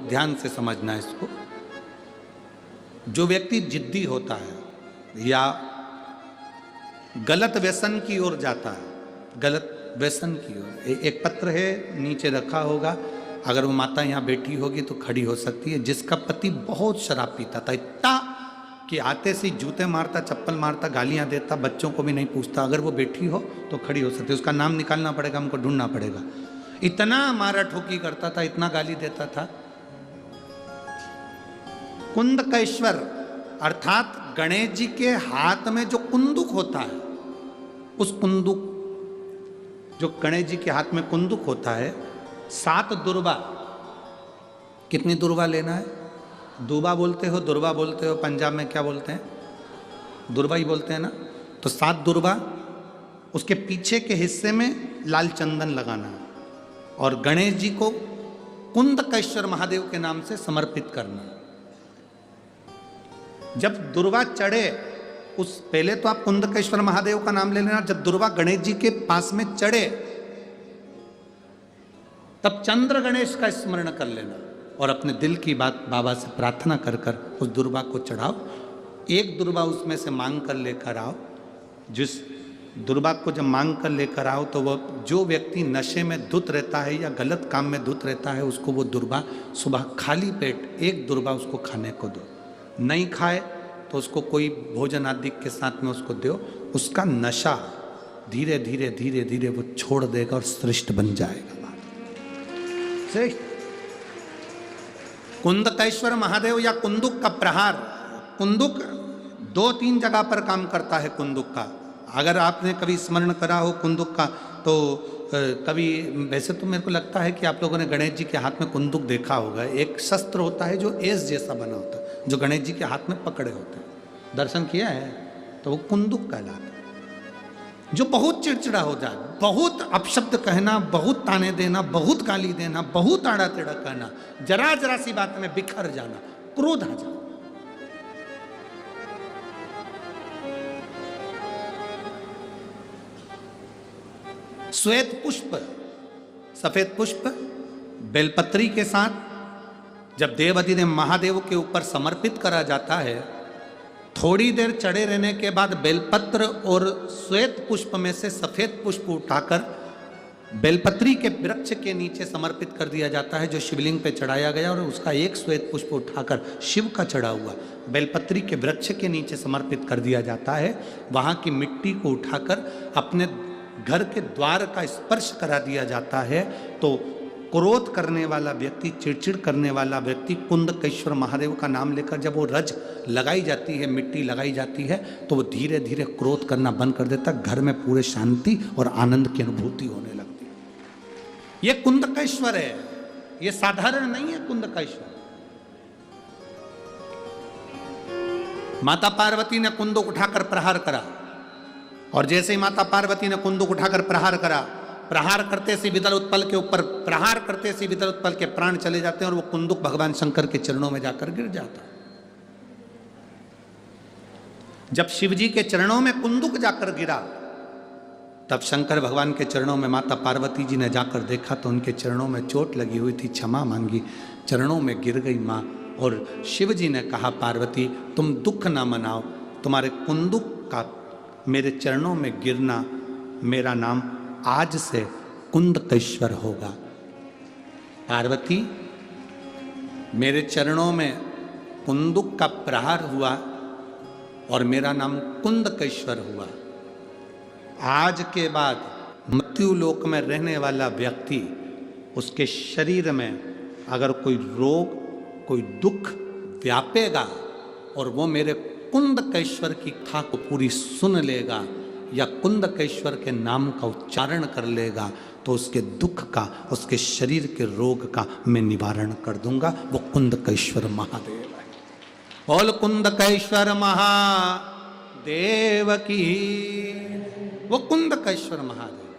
ध्यान से समझना है इसको। जो व्यक्ति जिद्दी होता है या गलत व्यसन की ओर जाता है, गलत व्यसन की ओर, एक पत्र है नीचे रखा होगा, अगर वो माता यहाँ बैठी होगी तो खड़ी हो सकती है, जिसका पति बहुत शराब पीता था, इतना कि आते से जूते मारता, चप्पल मारता, गालियाँ देता, बच्चों को भी नहीं पूछता, अगर वो बैठी हो तो खड़ी हो सकती है। उसका नाम निकालना पड़ेगा, हमको ढूंढना पड़ेगा। इतना मारा ठोकी करता था, इतना गाली देता था। कुंदकेश्वर अर्थात गणेश जी के हाथ में जो कुंदुक होता है, उस कुंदुक, जो गणेश जी के हाथ में कुंदुक होता है, 7 दुर्वा, कितनी दुर्वा लेना है? दूबा बोलते हो, दुर्वा बोलते हो, पंजाब में क्या बोलते हैं? दुर्वा ही बोलते हैं ना। तो 7 दुर्वा, उसके पीछे के हिस्से में लाल चंदन लगाना है और गणेश जी को कुंदकेश्वर महादेव के नाम से समर्पित करना। जब दुर्वा चढ़े, उस पहले तो आप कुंदकेश्वर महादेव का नाम ले लेना, जब दुर्वा गणेश जी के पास में चढ़े तब चंद्र गणेश का स्मरण कर लेना और अपने दिल की बात बाबा से प्रार्थना कर कर उस दुर्वा को चढ़ाओ। एक दुर्वा उसमें से मांग कर लेकर आओ। जिस दुर्वा को जब मांग कर लेकर आओ तो वो, जो व्यक्ति नशे में धुत रहता है या गलत काम में धुत रहता है, उसको वो दुर्वा सुबह खाली पेट एक दुर्वा उसको खाने को दो। नहीं खाए तो उसको कोई भोजन आदि के साथ में उसको दो। उसका नशा धीरे धीरे धीरे धीरे वो छोड़ देगा और श्रेष्ठ बन जाएगा। कुंदकेश्वर महादेव या कुंदुक का प्रहार, कुंदुक 2-3 जगह पर काम करता है। कुंदुक का अगर आपने कभी स्मरण करा हो कुंदुक का, तो कभी, वैसे तो मेरे को लगता है कि आप लोगों ने गणेश जी के हाथ में कुंदुक देखा होगा। एक शस्त्र होता है जो एस जैसा बना होता है, जो गणेश जी के हाथ में पकड़े होते हैं, दर्शन किया है, तो वो कुंदुक कहलाता है। जो बहुत चिड़चिड़ा हो जाए, बहुत अपशब्द कहना, बहुत ताने देना, बहुत गाली देना, बहुत आड़ा टेढ़ा कहना, जरा जरा सी बात में बिखर जाना, क्रोध आ जाना। श्वेत पुष्प, सफेद पुष्प बेलपत्री के साथ जब देवाधिदेव महादेव के ऊपर समर्पित करा जाता है, थोड़ी देर चढ़े रहने के बाद बेलपत्र और श्वेत पुष्प में से सफेद पुष्प उठाकर बेलपत्री के वृक्ष के नीचे समर्पित कर दिया जाता है, जो शिवलिंग पे चढ़ाया गया, और उसका एक श्वेत पुष्प उठाकर शिव का चढ़ा हुआ बेलपत्री के वृक्ष के नीचे समर्पित कर दिया जाता है। वहाँ की मिट्टी को उठाकर अपने घर के द्वार का स्पर्श करा दिया जाता है। तो क्रोध करने वाला व्यक्ति, चिड़चिड़ करने वाला व्यक्ति कुंदकेश्वर महादेव का नाम लेकर जब वो रज लगाई जाती है, मिट्टी लगाई जाती है, तो वो धीरे धीरे क्रोध करना बंद कर देता। घर में पूरे शांति और आनंद की अनुभूति होने लगती है। ये कुंदकेश्वर है, ये साधारण नहीं है। कुंदकेश्वर, माता पार्वती ने कुंदुक उठाकर प्रहार करा, और जैसे ही माता पार्वती ने कुंदुक उठाकर प्रहार करा, प्रहार करते से विदल उत्पल के ऊपर, प्रहार करते से विदल उत्पल के प्राण चले जाते हैं और वो कुंदुक भगवान शंकर के चरणों में जाकर गिर जाता। जब शिवजी के चरणों में कुंदुक जाकर गिरा, तब शंकर भगवान के चरणों में माता पार्वती जी ने जाकर देखा तो उनके चरणों में चोट लगी हुई थी, क्षमा मांगी, चरणों में गिर गई माँ। और शिवजी ने कहा, पार्वती तुम दुख ना मनाओ, तुम्हारे कुंदुक का मेरे चरणों में गिरना, मेरा नाम आज से कुंदकेश्वर होगा। पार्वती, मेरे चरणों में कुंदुक का प्रहार हुआ और मेरा नाम कुंदकेश्वर हुआ। आज के बाद मृत्यु लोक में रहने वाला व्यक्ति, उसके शरीर में अगर कोई रोग, कोई दुख व्यापेगा और वो मेरे कुंदकेश्वर की कथा को पूरी सुन लेगा या कुंदकेश्वर के नाम का उच्चारण कर लेगा, तो उसके दुख का, उसके शरीर के रोग का मैं निवारण कर दूंगा। वो कुंदकेश्वर महादेव है। बोल कुंदकेश्वर महादेव की। वो कुंदकेश्वर महादेव।